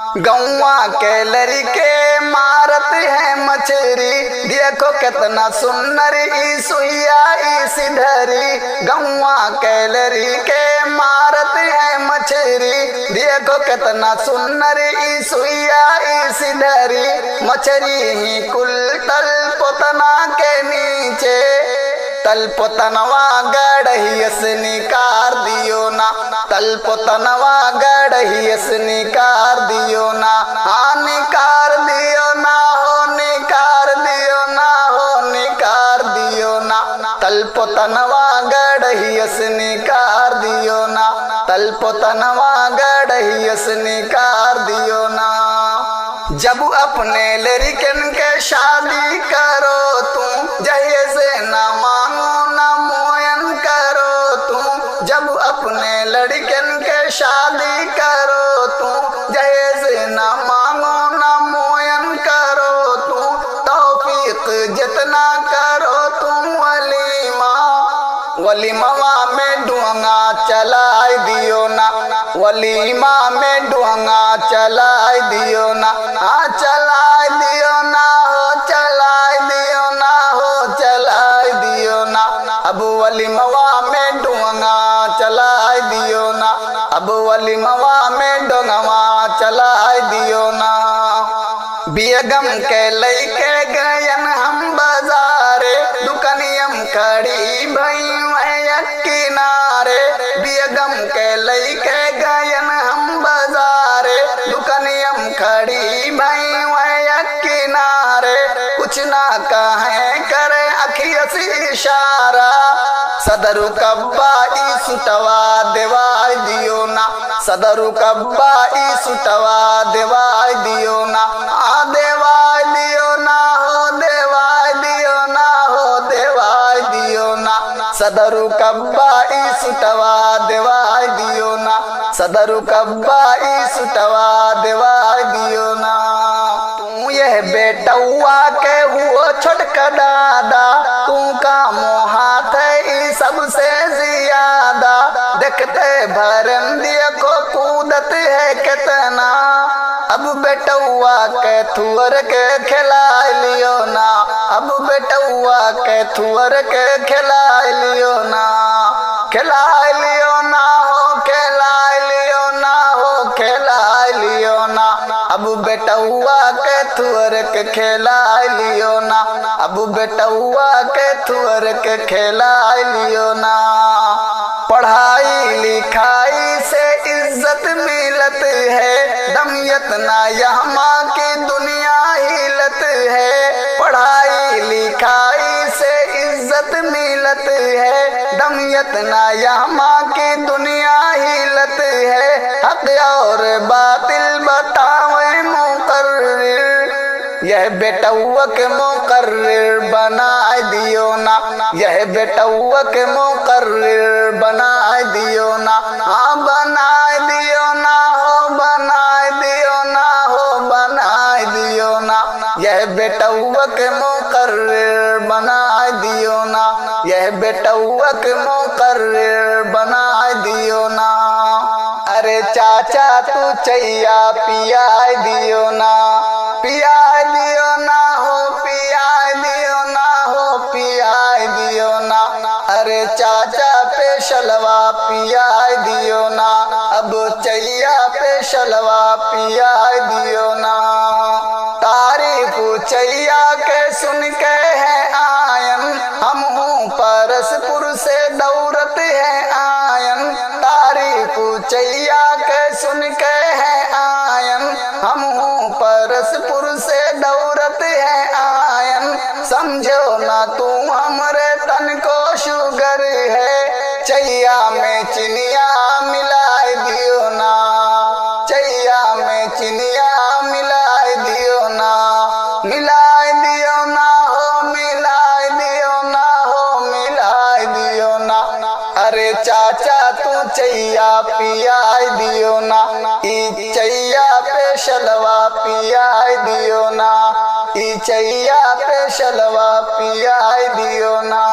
गौवा के लड़के मारत है मछरी, देखो कितना सुंदर ई सुइया ई सिधरी। गौवा के लड़के मारत है मछरी, देखो कितना सुंदर ई सुइया ई सिधरी। मछरी ही कुल तल पोतना के नीचे, तल पोतनवा गढ़ियस निकार दियो ना, तल पोतनवा गढ़ियस निकार दियो ना। हाँ निकार दियो ना हो, निकार दियो ना हो, निकार दियो ना। तल पोतनवा गढ़ियस निकार दियो ना, तल पोतनवा गढ़ियस निकार दियो ना। जब अपने लड़कन के शादी करो तुम, जहे से ना मांगो ना मोयन करो तुम। जब अपने लड़कन के शादी करो तुम, जहे से ना मांगो ना मोयन करो तुम। तौफीक जितना करो तुम वलीमा, वलीमा में डुंगा चलाए दियो ना, वलीमा में डुंगा चलाए दियो ना। हाँ चलाए दियो ना हो, चलाए दियो ना हो, चलाए दियो ना। अब वलीमा में डुंगा चलाए दियो ना, अब वलीमा में डुंगा चलाए दियो ना। बेगम के लइके गयन हम बाजारे, दुकनियम खड़ी भई किनारे। बेगम के लइके गयन हम बाजारे, दुकनियम खड़ी भई किनारे। कुछ ना कहे करे अखिया से इशारा, सदरु कब्बा ई सुटवा देवाय दियो ना, सदरु कब्बा ई सुटवा देवाय दियो ना। आ देवाय दियो ना हो, देवाय दियो ना हो, देवाय दियो ना। सदरु कब्बा ई सुटवा देवाय दियो ना, सदरु कब्बा ई सुटवा देवाय दियो ना। तू यह बेटौआ के हुओ छोटका दादा, तू का मोहात है सबसे ज्यादा। देखते भरंदिया को कूदत है कितना, अब बेटौआ के थुअर के खिला लियो ना, अब बेटौआ के थुअर के खिला लियो ना। खिला लियो ना हो, खिला लियो ना हो, खिला लियो ना। अब बेटौआ के थुअर के खिला लियो ना, अब बेटौआ के थुअर के खिला लियो ना। पढ़ाई लिखाई से इज्जत मिलत है, दमियत ना यहाँ की दुनिया हिलत है। पढ़ाई लिखाई से इज्जत मिलत है, दमियत ना यहाँ की दुनिया हिलत है। हक और बातिल बतावे मुकर्रिर, यह बेटौआ के मुकर्रिर बनाए दियो ना, यह बेटौआ के मुकर्रिर बनाए दियो ना। हाँ बनाए दियो ना हो, बनाए दियो ना हो, बनाए दियो ना। यह बेटौआ के मुकर्रिर बनाए दियो ना, यह बेटौआ के मुकर्रिर बनाए दियो ना। अरे चाचा तू चैया पियाए दियो ना, पियाए दियो ना हो, पियाए दियो ना हो, पियाए दियो ना। अरे चाचा पे शलवा पियाए दियो ना, अब चैया पे शलवा पियाए दियो ना। तारीफ चैया के सुन के है आयन, हम हूँ परसपुर से दौरत है आयन। तारीफ चैया के सुन के है आयन, हम हूँ परसपुर से दौरत है आयन। समझो ना तू हमरे तन को शुगर है, चैया में चिनिया मिलाए दियो ना, चैया में चिनिया मिलाए दियो ना। मिलाए दियो ना हो, मिलाए दियो ना हो, मिलाए दियो ना। अरे चाचा तू चैया पियाए दियो ना, ई चैया पे शलवा पियाए दियो ना, ई चैया पे शलवा पियाए दियो ना।